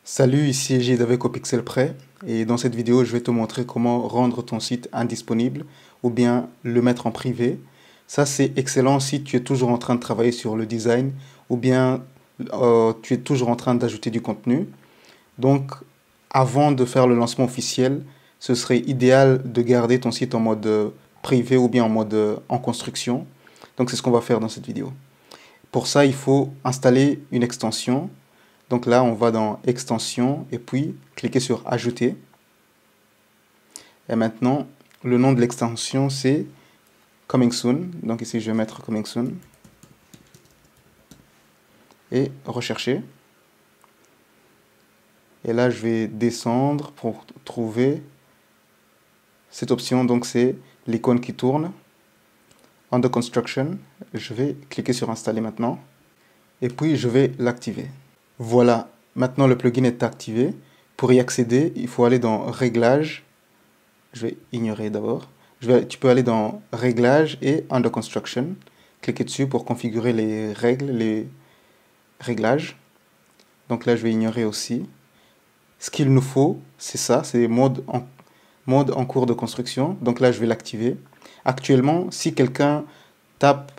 Salut, ici Gilles avec au Pixel Près et dans cette vidéo je vais te montrer comment rendre ton site indisponible ou bien le mettre en privé. Ça c'est excellent si tu es toujours en train de travailler sur le design ou bien tu es toujours en train d'ajouter du contenu. Donc avant de faire le lancement officiel, ce serait idéal de garder ton site en mode privé ou bien en mode en construction. Donc c'est ce qu'on va faire dans cette vidéo. Pour ça il faut installer une extension. Donc là, on va dans Extension et puis cliquer sur Ajouter. Et maintenant, le nom de l'extension, c'est Coming Soon. Donc ici, je vais mettre Coming Soon. Et rechercher. Et là, je vais descendre pour trouver cette option. Donc c'est l'icône qui tourne. Under Construction. Je vais cliquer sur Installer maintenant. Et puis, je vais l'activer. Voilà, maintenant le plugin est activé. Pour y accéder, il faut aller dans Réglages. Je vais ignorer d'abord. Tu peux aller dans Réglages et Under Construction. Cliquez dessus pour configurer les règles, les réglages. Donc là, je vais ignorer aussi. Ce qu'il nous faut, c'est ça, c'est mode en cours de construction. Donc là, je vais l'activer. Actuellement, si quelqu'un tape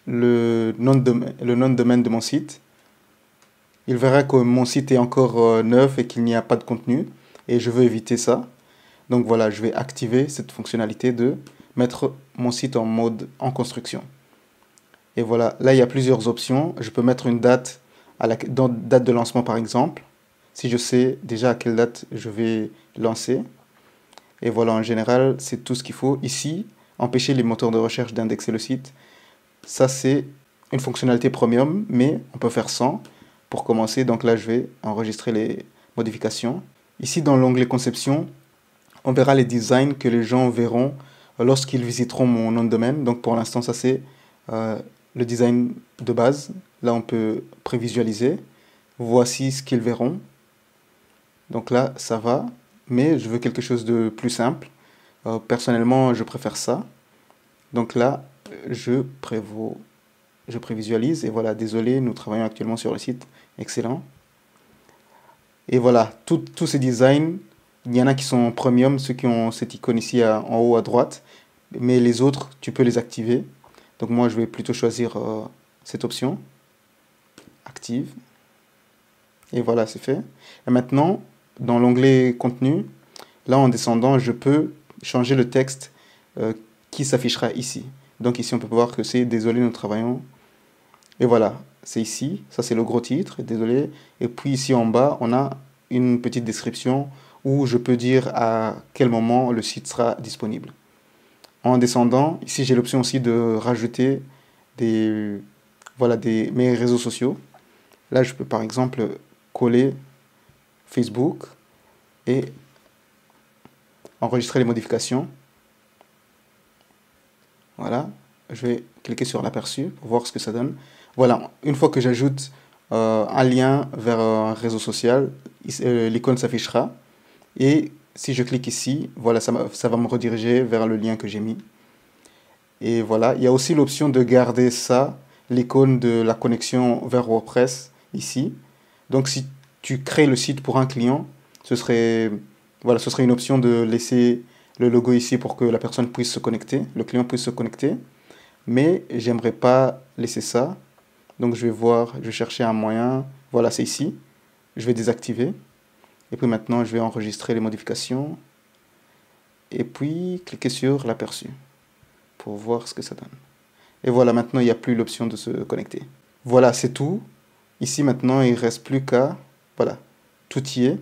le nom de domaine de mon site, il verra que mon site est encore neuf et qu'il n'y a pas de contenu. Et je veux éviter ça. Donc voilà, je vais activer cette fonctionnalité de mettre mon site en mode en construction. Et voilà, là il y a plusieurs options. Je peux mettre une date, date de lancement par exemple. Si je sais déjà à quelle date je vais lancer. Et voilà, en général, c'est tout ce qu'il faut. Ici, empêcher les moteurs de recherche d'indexer le site. Ça, c'est une fonctionnalité premium, mais on peut faire sans. Pour commencer, donc là, je vais enregistrer les modifications. Ici, dans l'onglet Conception, on verra les designs que les gens verront lorsqu'ils visiteront mon nom de domaine. Donc pour l'instant, ça c'est le design de base. Là, on peut prévisualiser. Voici ce qu'ils verront. Donc là, ça va. Mais je veux quelque chose de plus simple. Personnellement, je préfère ça. Donc là, je prévisualise. Et voilà, désolé, nous travaillons actuellement sur le site. Excellent. Et voilà, tous ces designs, il y en a qui sont premium, ceux qui ont cette icône ici en haut à droite. Mais les autres, tu peux les activer. Donc moi, je vais plutôt choisir cette option. Active. Et voilà, c'est fait. Et maintenant, dans l'onglet contenu, là en descendant, je peux changer le texte qui s'affichera ici. Donc ici, on peut voir que c'est désolé, nous travaillons. Et voilà, c'est ici. Ça, c'est le gros titre. Désolé. Et puis ici en bas, on a une petite description où je peux dire à quel moment le site sera disponible. En descendant, ici j'ai l'option aussi de rajouter mes réseaux sociaux. Là, je peux par exemple coller Facebook et enregistrer les modifications. Voilà, je vais cliquer sur l'aperçu pour voir ce que ça donne. Voilà, une fois que j'ajoute un lien vers un réseau social, l'icône s'affichera. Et si je clique ici, voilà, ça va me rediriger vers le lien que j'ai mis. Et voilà, il y a aussi l'option de garder ça, l'icône de la connexion vers WordPress ici. Donc si tu crées le site pour un client, ce serait une option de laisser le logo ici pour que la personne puisse se connecter, le client puisse se connecter. Mais j'aimerais pas laisser ça. Donc je vais chercher un moyen. Voilà, c'est ici. Je vais désactiver. Et puis maintenant, je vais enregistrer les modifications. Et puis, cliquer sur l'aperçu pour voir ce que ça donne. Et voilà, maintenant, il n'y a plus l'option de se connecter. Voilà, c'est tout. Ici, maintenant, il ne reste plus qu'à... Voilà, tout y est.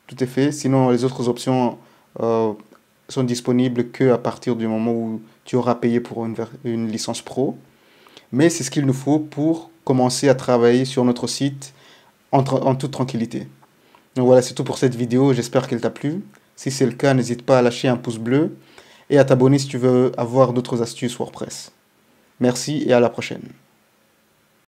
Tout est fait. Sinon, les autres options sont disponibles qu'à partir du moment où tu auras payé pour une licence pro. Mais c'est ce qu'il nous faut pour commencer à travailler sur notre site en toute tranquillité. Donc voilà, c'est tout pour cette vidéo, j'espère qu'elle t'a plu. Si c'est le cas, n'hésite pas à lâcher un pouce bleu et à t'abonner si tu veux avoir d'autres astuces WordPress. Merci et à la prochaine.